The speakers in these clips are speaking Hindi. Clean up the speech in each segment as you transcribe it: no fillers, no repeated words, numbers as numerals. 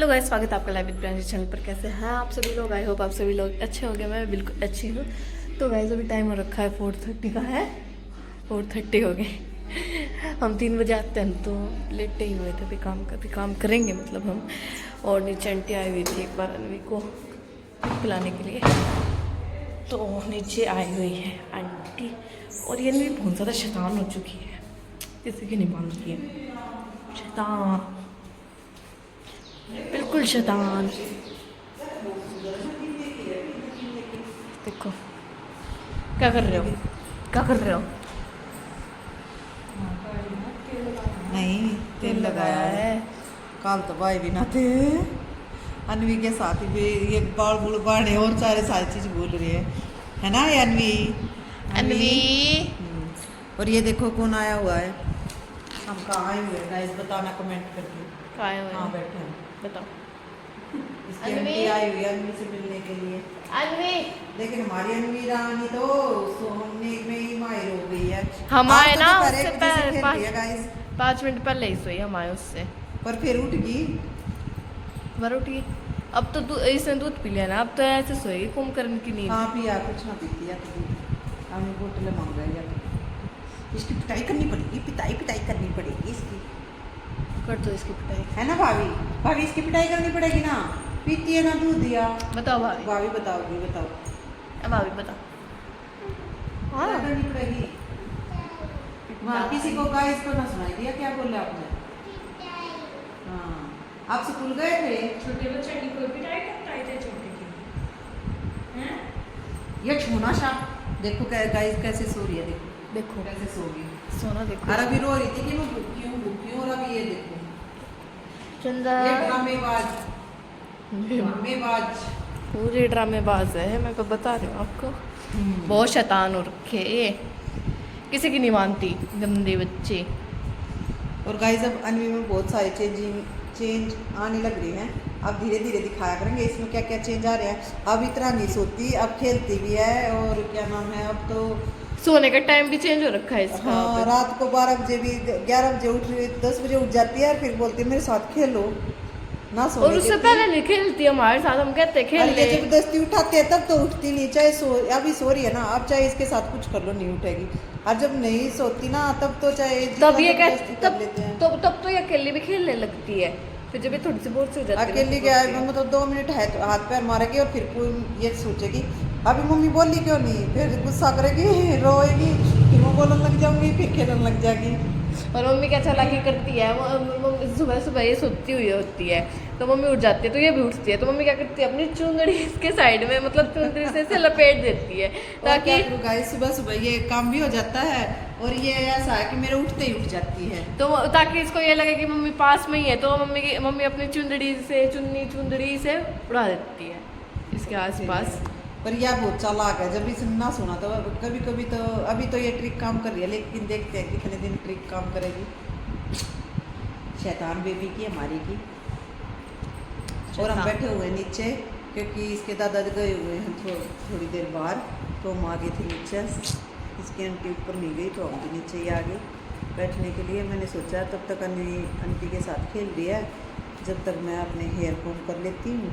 गाइस, स्वागत है आपका लाइव ब्रांच चैनल पर। कैसे हैं आप सभी लोग? आई होप आप सभी लोग अच्छे होंगे। मैं बिल्कुल अच्छी हूँ। तो गाइस अभी टाइम हो रखा है 4:30 का है। 4:30 हो गए। हम 3 बजे आते हैं तो लेटे ही हुए थे। अभी काम करेंगे मतलब हम। और नीचे आंटी आई हुई थी एक बार अनवी को पिलाने के लिए, तो नीचे आई हुई है आंटी। और ये अनवी बहुत ज़्यादा शैतान हो चुकी है, किसी की नहीं मानती है। शैतान, बिल्कुल शैतान। देखो क्या कर रहे हो, क्या कर रहे हो? नहीं, तेल लगाया है। कल तो भाई भी ना थे। अनवी के साथ भी ये बाल बुल बाढ़े और सारी चीज बोल रही है ना ये अनवी। अनवी और ये देखो कौन आया हुआ है। हम कहाँ आए हुए गाइस, बताना कमेंट करके। कहाँ हुए हाँ बैठे हैं, बताओ। इसकी अनवी आंटी आई हुई है अनवी से मिलने के लिए। अनवी लेकिन हमारी अनवी रानी तो सोने में ही माहिर हो गई है। हम आज आए तो ना दोपहर उससे 1 बजे से खेल रही है 5 गाइस। 5 मिनट पहले ही सोई हम आए उससे। पर फिर उठ गई। वर उठी। अब तो इसने दूध पी लिया ना, अब तो ऐसे सोएगी कुंभकर्ण की नींद। हाँ पिया कुछ ना पीती है तो हमें बोतलें मांग रही है। इसकी पिटाई करनी पड़ेगी, पिटाई करनी पड़ेगी इसकी, कर दो इसकी पिटाई। है ना भाभी? भाभी इसकी पिटाई करनी पड़ेगी ना, पीती है ना दूध दिया। बताओ भाभी। भाभी बताओगी, बताओ। अब भाभी बताओ। हाँ क्या करनी पड़ेगी? वहाँ किसी को गाइस को ना सुनाई दिया क्या बोले आपने? हाँ, आप स्कूल गए थे? छोटे बच्चे की कोई पिटाई करता है छोटे की हैं? ये छोना सा देखो गाइस कैसे सो रही है, देखो देखो कैसे सो गई। सोना देखो। और अभी रो रही थी कि मैं भूखी हूँ और अभी ये देखो चंदा ये ड्रामेबाज पूरे ड्रामेबाज है, मैं तो बता रही हूँ आपको। बहुत शैतान हो रखे ये, किसी की नहीं मानती, गंदे बच्चे। और गाइस अब अनवी में बहुत सारे चेंज आने लग रहे हैं। अब धीरे धीरे दिखाया करेंगे इसमें क्या क्या चेंज आ रहे हैं। अब इतना नहीं सोती, अब खेलती भी है। और क्या नाम है, अब तो सोने का टाइम भी चेंज हो रखा है इसका। हाँ, रात को 12 बजे भी 11 बजे उठ रही, 10 बजे उठ जाती है और फिर बोलती है मेरे साथ खेलो ना। और सोने उससे देती। पहले नहीं खेलती हमारे साथ, हम कहते खेल अरे ले। ये जबरदस्ती उठाते हैं तब तो उठती नहीं, चाहे अभी सो रही है ना, अब चाहे इसके साथ कुछ कर लो नहीं उठेगी। और जब नहीं सोती ना तब तो चाहे तब ये जबरदस्ती कह कर लेते हैं। तब तो ये अकेले भी खेलने लगती है। फिर जब ये थोड़ी सी बोर से हो जाती है अकेली तो क्या बोलती है, है। मतलब 2 मिनट है तो हाथ पैर मारेगी और फिर कोई ये सोचेगी अभी मम्मी बोली क्यों नहीं, फिर गुस्सा करेगी, रोएगी, फिर मैं बोलने लग जाऊंगी, फिर खेलने लग जाएगी। और मम्मी क्या चालाकी करती है, मम्मी सुबह सुबह ये सोती हुई होती है तो मम्मी उठ जाती है तो ये भी उठती है। तो मम्मी क्या करती है, अपनी चुंदड़ी इसके साइड में मतलब चुंदड़ी से इसे लपेट देती है ताकि गाइस सुबह सुबह ये काम भी हो जाता है और ये ऐसा है कि मेरे उठते ही उठ जाती है। तो ताकि इसको ये लगे कि मम्मी पास में ही है, तो मम्मी अपनी चुंदड़ी से उड़ा देती है इसके आसपास। पर यह बहुत चालाक है, जब इसने ना सुना तो कभी कभी तो अभी तो ये ट्रिक काम कर रही है, लेकिन देखते हैं कितने दिन ट्रिक काम करेगी। शैतान बेबी की, हमारी की। और हम बैठे हुए नीचे क्योंकि इसके दादा गए हुए हैं थोड़ी देर बाहर, तो हम आ गए थे नीचे। इसकी आंटी ऊपर नहीं गई तो हम भी नीचे ही आ गए बैठने के लिए। मैंने सोचा तब तक आंटी के साथ खेल रही है, जब तक मैं अपने हेयर कॉम कर लेती हूँ।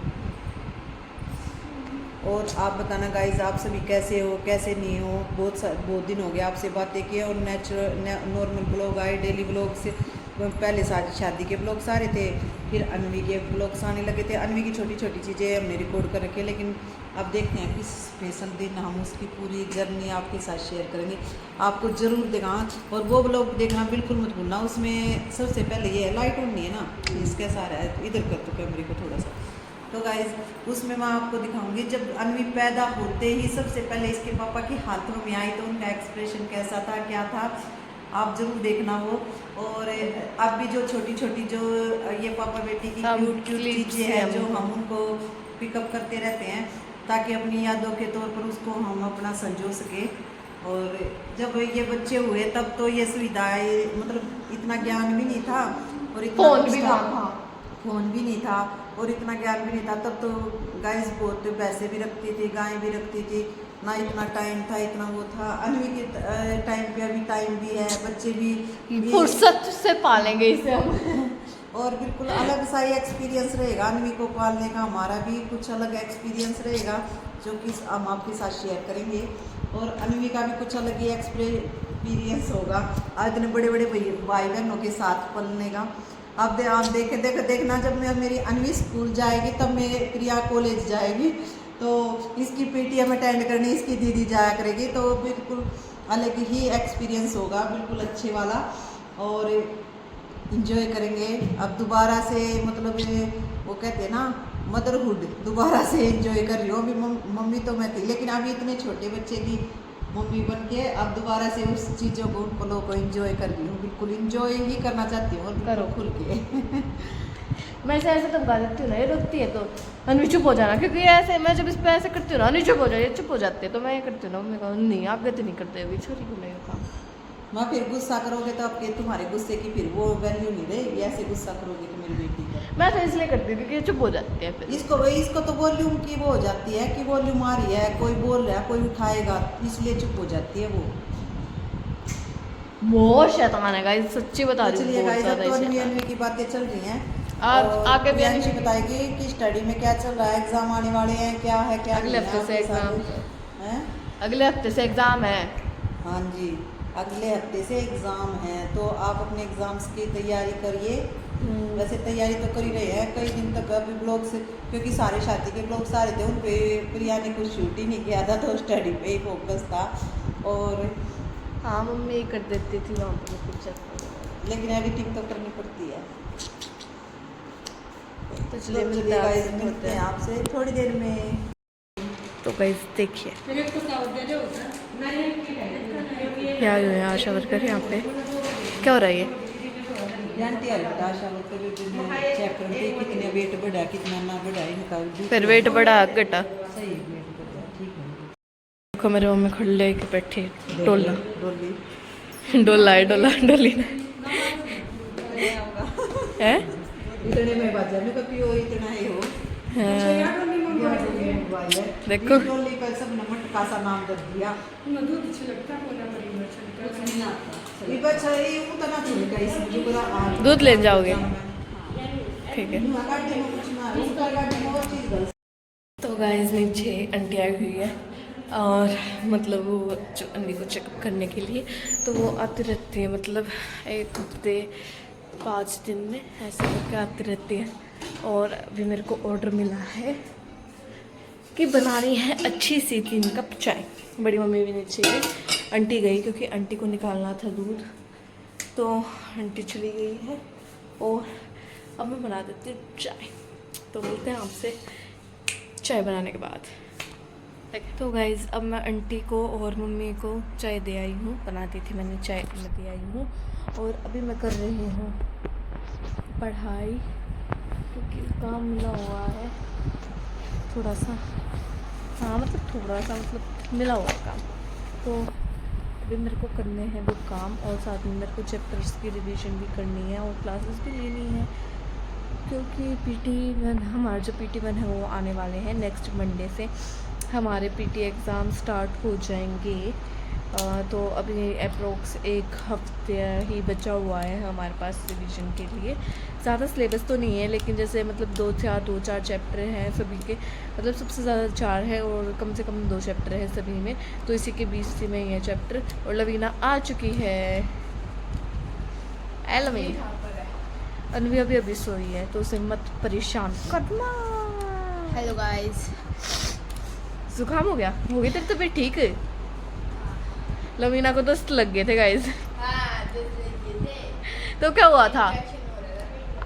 और आप बताना गाइज आप सभी कैसे हो, कैसे नहीं हो। बहुत दिन हो गया आपसे बातें किए और नॉर्मल ब्लॉग आए, डेली ब्लॉग से पहले शादी के ब्लॉग सारे थे, फिर अनवी के ब्लॉग्स आने लगे थे। अनवी की छोटी छोटी चीज़ें हमने रिकॉर्ड कर रखी है, लेकिन अब देखते हैं किस स्पेशल दिन हम उसकी पूरी जर्नी आपके साथ शेयर करेंगे, आपको ज़रूर दिखाना। और वो ब्लॉग देखना बिल्कुल मत भूलना। उसमें सबसे पहले ये लाइट ऑन नहीं है ना, इसके सारा है, इधर कर दो कैमरे को थोड़ा सा। तो गाइज उसमें मैं आपको दिखाऊंगी जब अनवी पैदा होते ही सबसे पहले इसके पापा की हाथों में आई तो उनका एक्सप्रेशन कैसा था, क्या था, आप जरूर देखना वो। और अब भी जो छोटी छोटी जो ये पापा बेटी की क्यूट चीज़ें हैं जो हम उनको पिकअप करते रहते हैं ताकि अपनी यादों के तौर पर उसको हम अपना संजो सके। और जब ये बच्चे हुए तब तो ये सुविधाएं मतलब इतना ज्ञान भी नहीं था और इतना फ़ोन भी नहीं था और इतना ज्ञान भी नहीं था। तब तो गाइस बहुत पैसे भी रखती थी, गाय भी रखती थी, ना इतना टाइम था, इतना वो था। अनवी के टाइम पे अभी टाइम भी है, बच्चे भी फुर्सत से पालेंगे इसे हम। और बिल्कुल अलग सा ही एक्सपीरियंस रहेगा अनवी को पालने का। हमारा भी कुछ अलग एक्सपीरियंस रहेगा जो कि हम आपके साथ शेयर करेंगे, और अनवी का भी कुछ अलग ही एक्सपीरियंस होगा आज इतने बड़े बड़े भाई बहनों के साथ पलने का। अब आप देखना जब मेरी अनवी स्कूल जाएगी तब मेरी प्रिया कॉलेज जाएगी तो इसकी पीटीएम अटेंड करनी इसकी दीदी जाया करेगी, तो बिल्कुल अलग ही एक्सपीरियंस होगा, बिल्कुल अच्छे वाला, और इंजॉय करेंगे। अब दोबारा से मतलब वो कहते हैं ना मदरहुड, दोबारा से इंजॉय कर रही हूँ। अभी मम्मी तो मैं थी, लेकिन अभी इतने छोटे बच्चे की मम्मी बन के अब दोबारा से उस चीज़ों को पलों को इंजॉय कर रही हूँ, बिल्कुल इंजॉय ही करना चाहती हूँ, करो खुल के। मैं ऐसे धमका देती हूँ ना, ये रोकती है तो अनवी चुप हो जाना, क्योंकि ऐसे मैं जब इस पर ऐसे करती हूँ ना अनवी चुप हो जाए, चुप हो जाते हैं, तो मैं ये करती हूँ ना, मम्मी कहूँ नहीं आप गलती नहीं करते, अभी छोरी को नहीं काम। माँ फिर गुस्सा करोगे तो आपके तुम्हारे गुस्से की फिर वो वैल्यू नहीं रहेगी, ऐसे गुस्सा करोगे तो मेरी बेटी का। मैं तो इसलिए करती हूँ क्योंकि चुप हो जाती है फिर। इसको तो वॉल्यूम की वो हो जाती है कि वॉल्यूम आ रही है, कोई बोल रहा है, कोई उठाएगा, इसलिए चुप हो जाती है वो। बहुत शैतान है गाइस, सच्ची बता रही हूँ। चलिए गाइस, अब तो अनवी की बातें चल रही हैं, आगे भी अच्छी बताएगी कि स्टडी में क्या चल रहा है, एग्जाम आने वाले हैं, क्या है क्या अगले हफ्ते से एग्जाम है, अगले हफ्ते से एग्जाम है। हाँ जी, अगले हफ्ते से एग्ज़ाम है, तो आप अपने एग्ज़ाम्स की तैयारी करिए। वैसे तैयारी तो कर ही रहे हैं कई दिन तक, अभी ब्लॉग्स क्योंकि सारे शादी के ब्लॉग्स सारे थे, उन पे प्रिया ने कुछ शूट ही नहीं किया था, तो स्टडी पे ही फोकस था। और हाँ मम्मी कर देती थी वहाँ पर कुछ, लेकिन एडिटिंग तो करनी पड़ती है। तो चलिए गाइस, मिलते हैं आपसे थोड़ी देर में। तो गाइस देखिए क्या हुआ है, आशा वर्कर यहाँ पे क्या हो रहा है ये आंटी आशा वर्कर चेक करते कितने वेट बढ़ा कितना ना बढ़ा इनका, फिर वेट बढ़ा घटा। सही है, वेट बढ़ा, ठीक है। देखो मेरे मम्मी खड़े लेके बैठे, डोला डोली डोला है, डोला डोली है इतने में बाजा में कभी वो इतना ही हो। देखो डोली पर सब ने मटका सा नाम दे दिया। दूध ले जाओगे, ठीक है। तो गाइस नीचे आंटी आई हुई है, और मतलब वो जो अन्वी को चेकअप करने के लिए, तो वो आती रहती है, मतलब एक हफ्ते 5 दिन में ऐसे करके आती रहती है। और अभी मेरे को ऑर्डर मिला है कि बनानी है अच्छी सी 3 कप चाय। बड़ी मम्मी भी नीचे गई, आंटी गई क्योंकि आंटी को निकालना था दूध, तो आंटी चली गई है, और अब मैं बना देती हूँ चाय। तो मिलते हैं आपसे चाय बनाने के बाद। तो गाइज़ अब मैं आंटी को और मम्मी को चाय दे आई हूँ, बना दी थी मैंने चाय, मैं दे आई हूँ, और अभी मैं कर रही हूँ पढ़ाई, क्योंकि काम मिला हुआ है थोड़ा सा, हाँ मतलब थोड़ा सा मतलब मिला हुआ काम, तो अभी मेरे को करने हैं वो काम, और साथ में मेरे को चैप्टर्स की रिवीजन भी करनी है और क्लासेस भी लेनी है, क्योंकि PT1 हमारे जो PT1 है वो आने वाले हैं नेक्स्ट मंडे से। हमारे PT एग्ज़ाम स्टार्ट हो जाएंगे, तो अभी अप्रोक्स 1 हफ्ते ही बचा हुआ है हमारे पास रिवीजन के लिए। ज़्यादा सिलेबस तो नहीं है, लेकिन जैसे मतलब 2-4 चैप्टर हैं सभी के, मतलब सबसे ज़्यादा 4 है और कम से कम 2 चैप्टर हैं सभी में, तो इसी के बीच से में ये चैप्टर। और लवीना आ चुकी है, लवीना अनवी अभी सोई है, तो उसे मत परेशान करना। हेलो गाइस, जुकाम हो गई तेरी तबीयत ठीक है? लवीना को दस्त लग गए थे गाइस। तो क्या हुआ था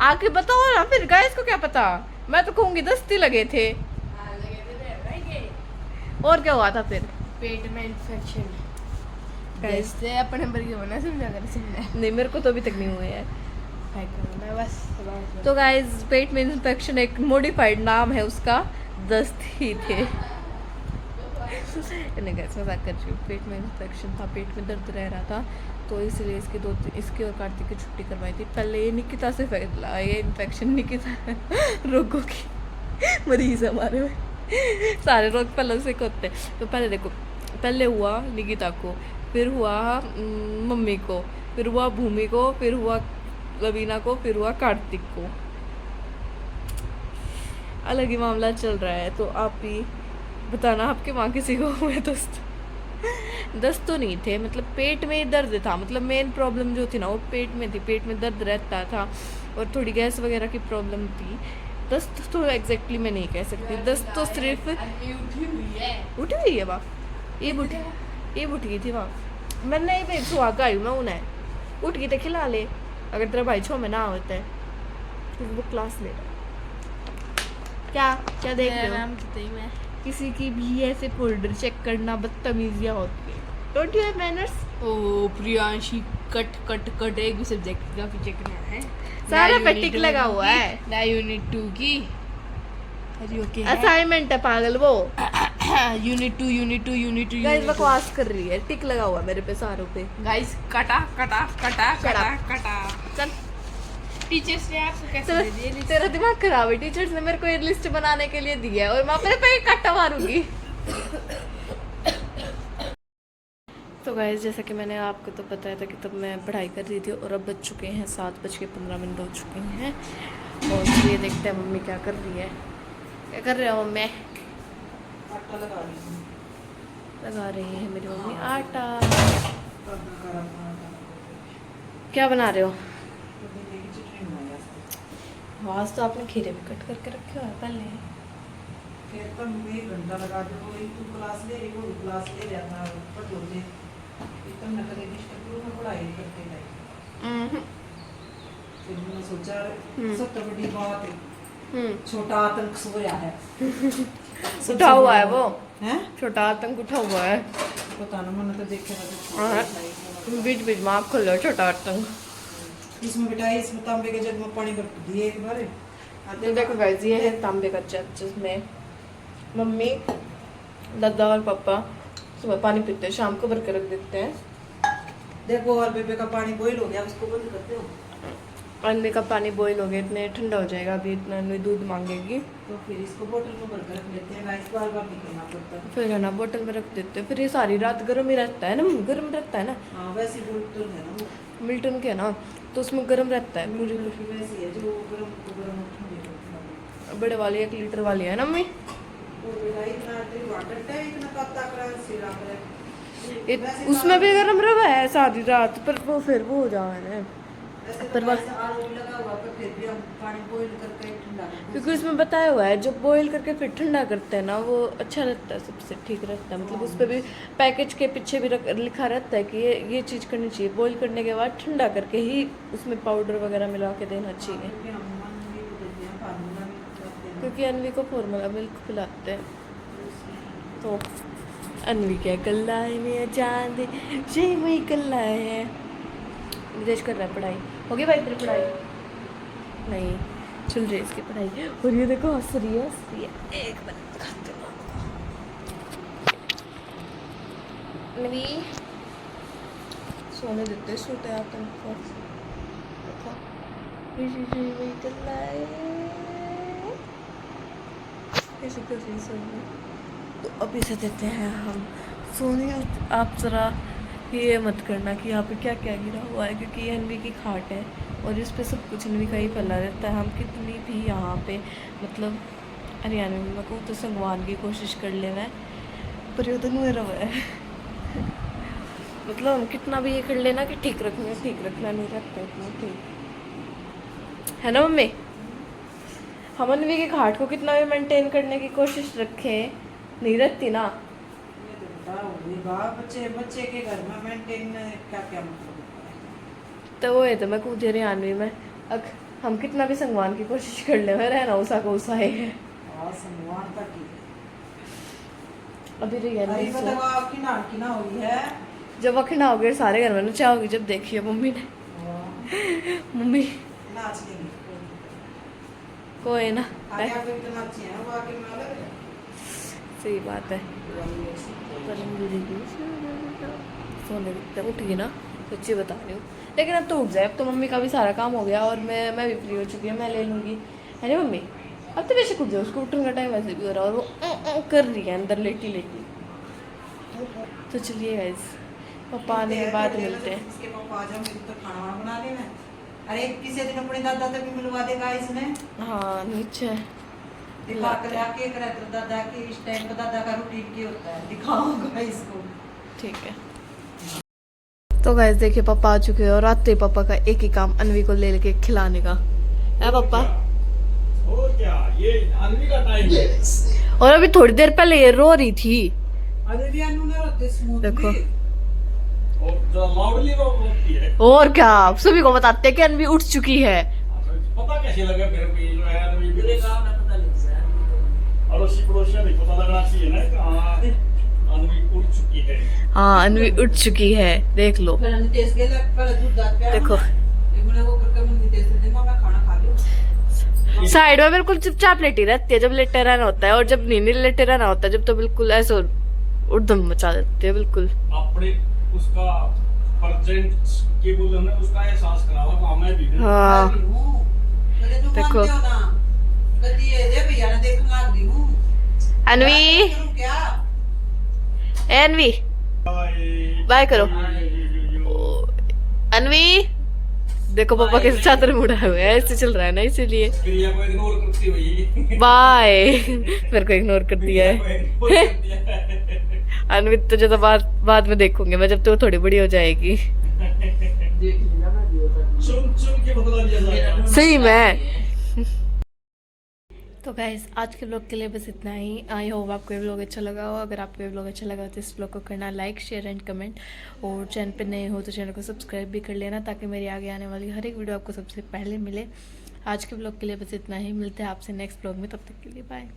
आके बताओ ना फिर, गाइस को क्या पता, मैं तो कहूँगी दस्ती लगे थे। और क्या हुआ था फिर? पेट में इन्फेक्शन। गाइस कैसे अपने नंबर की होना समझा कर सुनना नहीं, मेरे को तो अभी तक नहीं हुए हैं। मैं बस तो गाइस पेट में इन्फेक्शन एक मॉडिफाइड नाम है उसका, दस्त ही थे। नहीं गाइस मजाक कर रही हूँ, पेट में इन्फेक्शन था, पेट में दर्द रह रहा था, तो इसलिए इसकी और कार्तिक की छुट्टी करवाई थी। पहले ये निकिता से फैला ये इन्फेक्शन, निकिता रोगों की मरीज हमारे में, सारे रोग पहले से होते हैं। तो पहले देखो, पहले हुआ निकिता को, फिर हुआ मम्मी को, फिर हुआ भूमि को, फिर हुआ लवीना को, फिर हुआ कार्तिक को। अलग ही मामला चल रहा है। तो आप भी बताना आपके वहाँ किसी को हुए दस्त? दस्त तो नहीं थे, मतलब पेट में दर्द था, मतलब मेन प्रॉब्लम जो थी ना वो पेट में थी, पेट में दर्द रहता था और थोड़ी गैस वगैरह की प्रॉब्लम थी। दस्त तो एग्जैक्टली मैं नहीं कह सकती, दस्त तो सिर्फ उठी हुई है वहाँ, ये बुठ गई थी वहाँ। मैं नहीं भाई सुहा का आई हूँ मैं, उन्हें उठ गई तो खिला ले, अगर तेरा भाई छो में ना होता है क्योंकि वो क्लास ले रहा है। क्या देख रहे हो? नाम तो मैं किसी की भी ऐसे फोल्डर चेक करना बदतमीजियाँ होती है। Don't you have manners? ओ प्रियांशी कट कट कट एक भी सब्जेक्ट का भी चेक करना है, सारा पे टिक लगा हुआ है। ना यूनिट 2 की अरे ओके असाइनमेंट है पागल वो। यूनिट 2 गाइस बकवास कर रही है, टिक लगा हुआ है मेरे पे सारों पे। गाइस कटा कटा कटा कटा Shut कटा चल टीचर्स ने आपको कैसे दे दिए तेरा, तेरा दिमाग खराब है। टीचर्स ने मेरे को ये लिस्ट बनाने के लिए दी है और मैं अपने पे कट्टा मारूंगी। तो गाइस जैसा कि मैंने आपको तो बताया था कि तब मैं पढ़ाई कर रही थी और अब बज चुके हैं 7:15 हो चुके हैं। और ये देखते हैं मम्मी क्या कर रही है। क्या कर रहे हो मम्मी? आटा लगा रही हूँ। लगा रही है मेरी मम्मी आटा। कब गरम आटा। क्या बना रहे हो? तो देने की चटनी बनाई आज। आज तो आपने खीरे भी कट करके रखे हुए हैं पहले। फिर तो मैं 1 घंटा लगा दे, वो एक तू क्लास ले रही, वो क्लास ले रहा था पढ़ ले। एकदम न करे डिस्टर्ब करो, मैं पढ़ाई करते नहीं। फिर मैंने सोचा सबसे बड़ी बात है, छोटा आतंक सोया है। उठा हुआ है वो, हैं? छोटा आतंक उठा हुआ है। पता ना, मैंने तो देखे हाँ। ना। बीच बीच में आप खोल लो छोटा आतंक। इसमें बेटा इसमें तांबे के जग में पानी भर के दिए एक बार। तो देखो गाइस ये है तांबे का जग जिसमें मम्मी, दादा और पापा सुबह पानी पीते हैं, शाम को भर के रख देते हैं। देखो और बेबे का पानी बॉईल हो गया, उसको बंद करते हो। अन्य का पानी बॉईल हो गया, इतने ठंडा हो जाएगा, अभी इतना अन्य दूध मांगेगी। तो फिर इसको बोतल में भर कर रख लेते हैं गाइस, बार बार नहीं करना पड़ता। फिर है ना बोतल में रख देते हैं, फिर ये सारी रात गर्म ही रहता है ना, गर्म रहता है ना। हाँ वैसी बोतल है ना वो, मिल्टन के ना, तो उसमें गर्म रहता है पूरी। मिल्टन की वैसी है जो गरम को गरम ठंडी करती है। बड़े वाली 1 लीटर वाली है ना मम्मी। और बेटा इतना तेरी वाटर है, इतना पत्ता कर सिरप है। उसमें भी गर्म रहा है सारी रात, पर वो फिर वो हो जाए ना, ऐसे पर तो बस वैसे आलू लगा हुआ, पर फिर भी हम पानी बॉईल करके ठंडा करते हैं। क्योंकि उसमें बताया हुआ है जो बॉईल करके फिर ठंडा करते हैं ना वो अच्छा रहता है, सबसे ठीक रहता है। मतलब उस पर भी पैकेज के पीछे भी लिखा रहता है कि ये चीज़ करनी चाहिए, बॉईल करने के बाद ठंडा करके ही उसमें पाउडर वगैरह मिला के देना चाहिए। क्योंकि हम मम्मी को देते हैं फार्मूला मिल्क देते हैं। क्योंकि अनवी को फॉर्मूला मिल्क पिलाते हैं। तो अनवी क्या कल्ला है मेरा चांद, जय वही कल्ला है। विदेश कर रहा है पढ़ाई, हो गई भाई तेरी पढ़ाई? नहीं चल रही है इसकी पढ़ाई। और ये देखो हंस रही है। एक मिनट दिखाते हैं आपको। अनवी सोने देते सोते आप तुमको, देखो जय वही कल्ला है, ऐसे कर रही सोने। तो अभी से देते हैं हम सोने। आप ज़रा ये मत करना कि यहाँ पे क्या क्या गिरा हुआ है, क्योंकि ये अनवी की खाट है और इस पे सब कुछ अनवी का ही फैला रहता है। हम कितनी भी यहाँ पे मतलब हरियाणा में को तो संगवान की कोशिश कर ले मैं, पर ये तो नहीं रहा है। मतलब हम कितना भी ये कर लेना कि ठीक रखना नहीं रखता इतना ठीक है ना मम्मी। हम अनवी की खाट को कितना भी मेंटेन करने की कोशिश रखें, नहीं रखती ना। बच्चे के घर में मेंटेन क्या क्या मतलब होता है? तो वो है तो मैं कूद हरियाणवी में हम कितना भी संगवान की कोशिश कर ले, मैं रहना उसा को उसा है। हाँ सम्मान तक ही। अभी अरे रियल मतलब आपकी नाटकी ना हुई है। जब अखिना हो गए सारे घर में नचाओगी, जब देखिए मम्मी ने, मम्मी नाच लेंगे कोई ना, आगे आप तो नाची हैं, वो आगे में अलग है। सही बात है। सोने उठ गई ना, सच्ची बता रही हूँ। लेकिन अब तो उठ जाए, अब तो मम्मी का भी सारा काम हो गया और मैं भी फ्री हो चुकी हूँ, मैं ले लूँगी है ना मम्मी। अब तो वैसे उठ जाओ, उसको उठने का टाइम वैसे भी हो रहा है और वो कर रही है अंदर लेटी। तो चलिए गाइस पापा आने के बाद मिलते हैं। इसके पापा आ जाओ, मेरे तो खाना बना लेना अरे किसी दिन अपने दादा तक भी मिलवा देगा इसने हाँ नीचे दिखा कर आके करे तो दादा के इस टाइम पे दादा का रूटीन क्या होता है दिखाऊंगा इसको। ठीक है। तो गाइस देखिए पापा आ चुके हैं और आते ही पापा का एक ही काम अनवी को ले लेके खिलाने का है पापा। और क्या ये अनवी का टाइम है। और अभी थोड़ी देर पहले ये रो रही थी अरे भी अनु ना रोते स्मूथ देखो। और जो लाउडली वो बोलती है। और क्या आप सभी को बताते हैं कि अनवी उठ चुकी है। पता कैसे लगा फिर भी जो है अनवी मेरे गांव में पता लग गया। अड़ोसी पड़ोसियों को पता लगना चाहिए ना कि हाँ अनवी उठ चुकी है। हाँ अनवी उठ चुकी है देख लो फिर नितेश के लग पर दूध दाद पे देखो। एक मैंने वो करके मैं नितेश से दिन मैं खाना खा लियो। साइड में बिल्कुल चुपचाप लेटी रहती है जब लेटे रहना होता है और जब नींद लेटे रहना होता है जब तो बिल्कुल ऐसे उड़दम मचा देती है बिल्कुल। अपने उसका प्रेजेंट के बोल हमने उसका एहसास करावा काम है भी। हाँ देखो देखो। गति है जे भैया ने देखने लग दी हूं अनवी क्या ए अनवी बाय करो। अनवी देखो पापा के चादर मुड़ा हुआ है ऐसे चल रहा है ना इसीलिए क्रिया को इग्नोर करती हुई बाय मेरे को इग्नोर कर दिया है। अनवी तो जो बाद में देखूंगी मैं जब तो थोड़ी बड़ी हो जाएगी। सुन सुन के बदला लिया जाएगा। सही में। तो गाइस आज के ब्लॉग के लिए बस इतना ही। आई होप आपको ये ब्लॉग अच्छा लगा हो। अगर आपको ये ब्लॉग अच्छा लगा तो इस ब्लॉग को करना लाइक शेयर एंड कमेंट और चैनल पे नए हो तो चैनल को सब्सक्राइब भी कर लेना ताकि मेरी आगे आने वाली हर एक वीडियो आपको सबसे पहले मिले। आज के ब्लॉग के लिए बस इतना ही। मिलते हैं आपसे नेक्स्ट ब्लॉग में तब तक के लिए बाय।